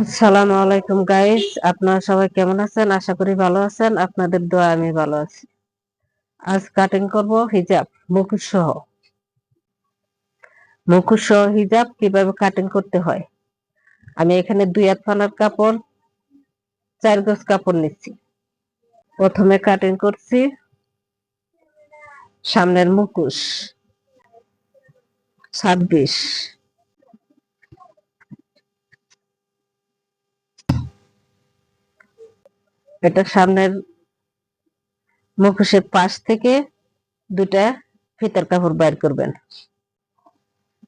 আসসালামু আলাইকুম গাইস, আপনারা সবাই কেমন আছেন? আশা করি ভালো আছেন। আপনাদের দোয়া আমি ভালো আছি। আজ কাটিং করব হিজাব মুখোশ সহ হিজাব কিভাবে কাটিং করতে হয়। আমি এখানে 2 হাত পানার কাপড় 4 গজ কাপড় নিচ্ছি। প্রথমে কাটিং করছি সামনের মুখোশ 26। এটা সামনের মুখোশের পাশ থেকে 2টা ফিতার কাপড় বাইর করবেন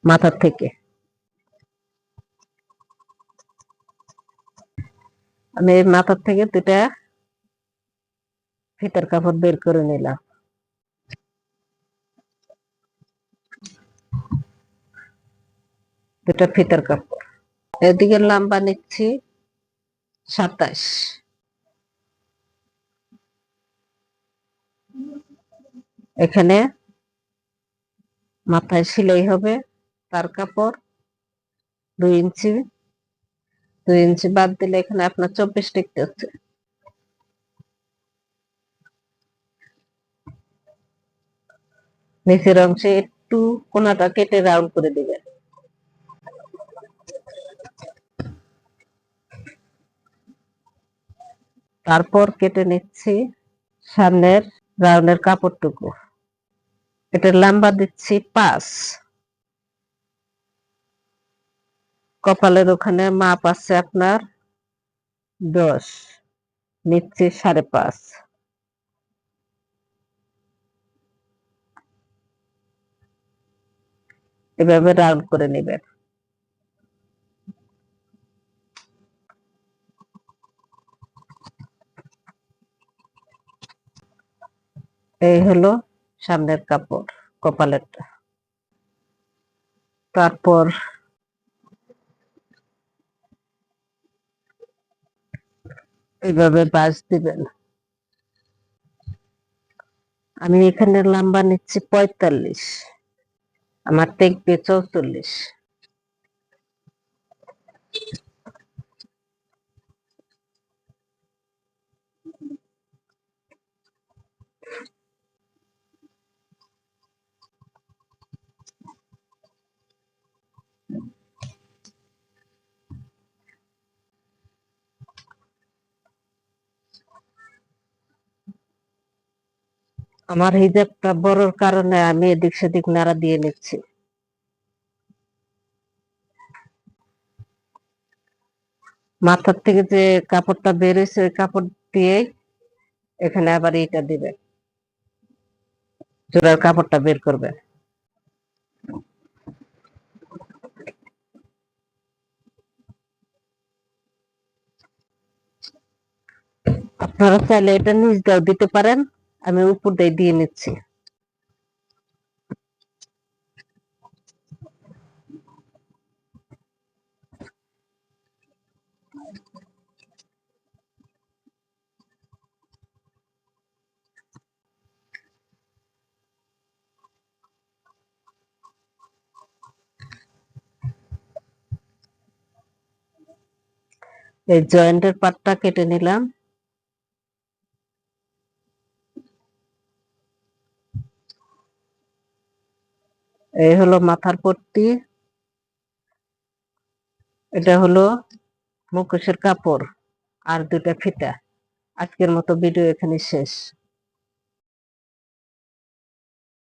মাথার থেকে। আমি মাথার থেকে 2টা ফিতার কাপড় বের করে নিলাম। দুটা ফিতার কাপড়, এদিকে লম্বা নিচ্ছি 27। এখানে মাথায় সেলাই হবে তার কাপড় 2 ইঞ্চি। 2 ইঞ্চি বাদ দিলে এখানে আপনার 24 টিকতে হচ্ছে। নিচের অংশে একটু কোনাটা কেটে রাউন্ড করে দিবেন। তারপর কেটে নিচ্ছি সামনের রাউন্ডের কাপড়টুকু। এটার লম্বা দিচ্ছি 5। কপালের ওখানে মাপ আছে আপনার 10, নিচ্ছি 5.5। এভাবে রাউন্ড করে নেবেন। এই হলো সামনের কাপড় কপালেরটা। তারপর এইভাবে বাঁশ দিবেন। আমি এখানে লম্বা নিচ্ছি 45, আমার টেকবে 44। আমার হিজাবটা বড়র কারণে আমি এদিক সেদিক নাড়া দিয়ে নিচ্ছি। মাথার থেকে যে কাপড়টা বের হয়েছে ওই কাপড় দিয়ে এখানে আবার এটা দিবে, জোড়ার কাপড়টা বের করবে। আপনারা চাইলে এটা নিচ দাও দিতে পারেন, আমি উপর দিয়ে নিচ্ছি। এই জয়েন্টের পাটটা কেটে নিলাম। এই হলো মাথার পট্টি, এটা হলো মুখোশের কাপড় আর 2টা ফিতা। আজকের মতো ভিডিও এখানে শেষ।